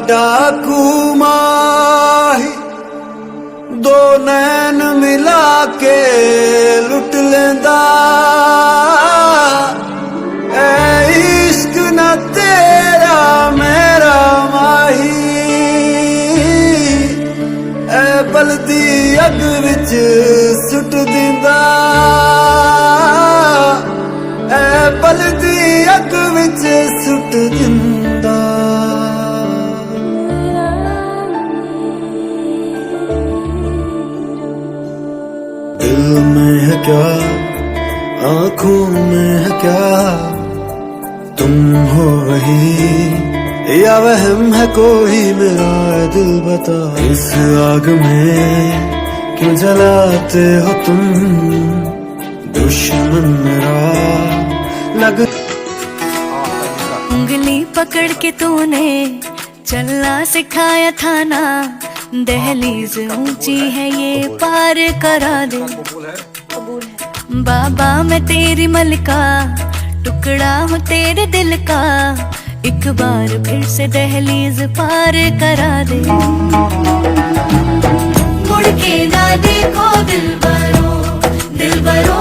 डाकू माही दो नैन मिला के लुट लेंदा ऐ इश्क न तेरा मेरा माही ऐ बलदी अग विच सुट दिंदा ऐ बलदी अग विच सुट दिंदा। दिल में है क्या आँखों में है क्या तुम हो वही या वहम है कोई मेरा दिल बता। इस आग में क्यों जलाते हो तुम दुश्मन मेरा लग। उंगली पकड़ के तूने चलना सिखाया था ना, दहलीज ऊंची है ये पार करा दे। बाबा मैं तेरी मलका टुकड़ा हूँ तेरे दिल का, एक बार फिर से दहलीज पार करा दे। मुड़ के ना देखो दिलबरो दिलबरो,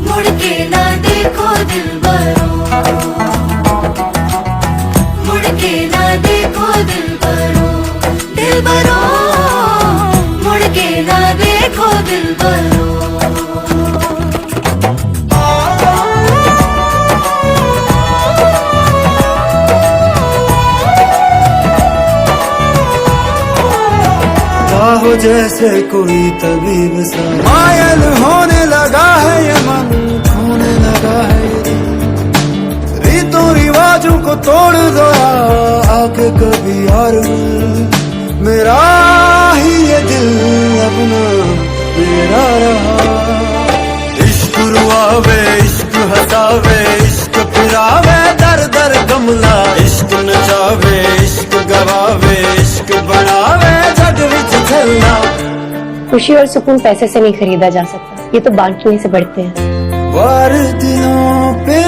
मुड़ के ना देखो दिलबरो, मुड़ के ना देखो दिलबरो दिलबरो, मुड़ के ना देखो दिलबरो। हो जैसे कोई तबीब सा मायल होने लगा है ये मन, खोने लगा है ये दिल। रीतों रिवाजों को तोड़ दो आके कभी यार, मेरा ही ये दिल अपना मेरा रहा। इश्क रुआवे इश्क हसावे इश्क फिरावे दर दर गमला, इश्क नचावे इश्क गवावे इश्क बनावे जग विच चलना। खुशी और सुकून पैसे से नहीं खरीदा जा सकता, ये तो बांटने से बढ़ते हैं। वार दिलों पे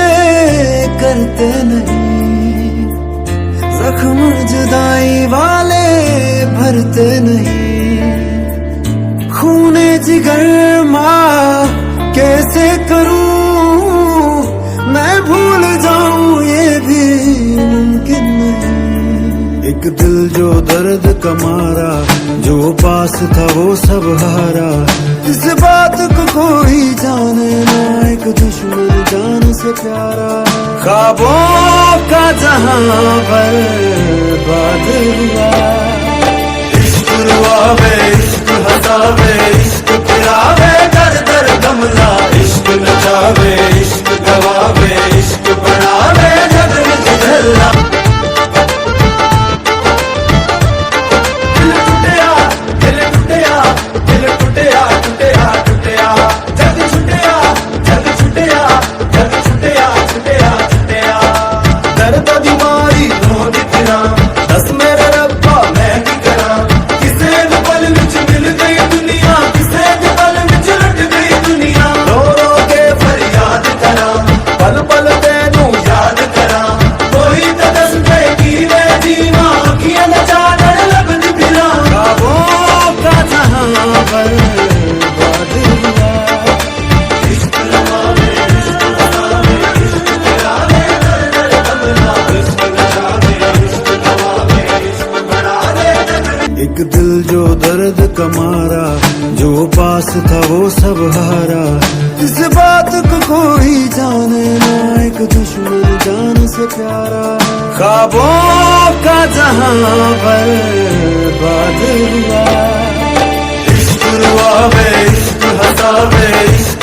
करते नहीं, जख्म जुदाई वाले भरते नहीं। खूने जिगर माँ कैसे करूं मैं भूल जाऊं ये भी मुमकिन नहीं। एक दिल जो दर्द का मारा जो पास था वो सब हारा, इस बात को कोई जाने ना एक दुश्मन जान से प्यारा। ख्वाबों का जहां पर बात हुआ, इश्क रुआवे इश्क हसावे इश्क फिरावे दर दर गमला, इश्क नचावे इश्क गवावे इश्क बनावे जग विच झल्ला। एक दिल जो दर्द का मारा जो पास था वो सब हारा, इस बात को कोई जाने ना एक दुश्मन जान से प्यारा। ख्वाबों का जहां पर बात हुआ, इश्क रुआवे इश्क हसावे इश्क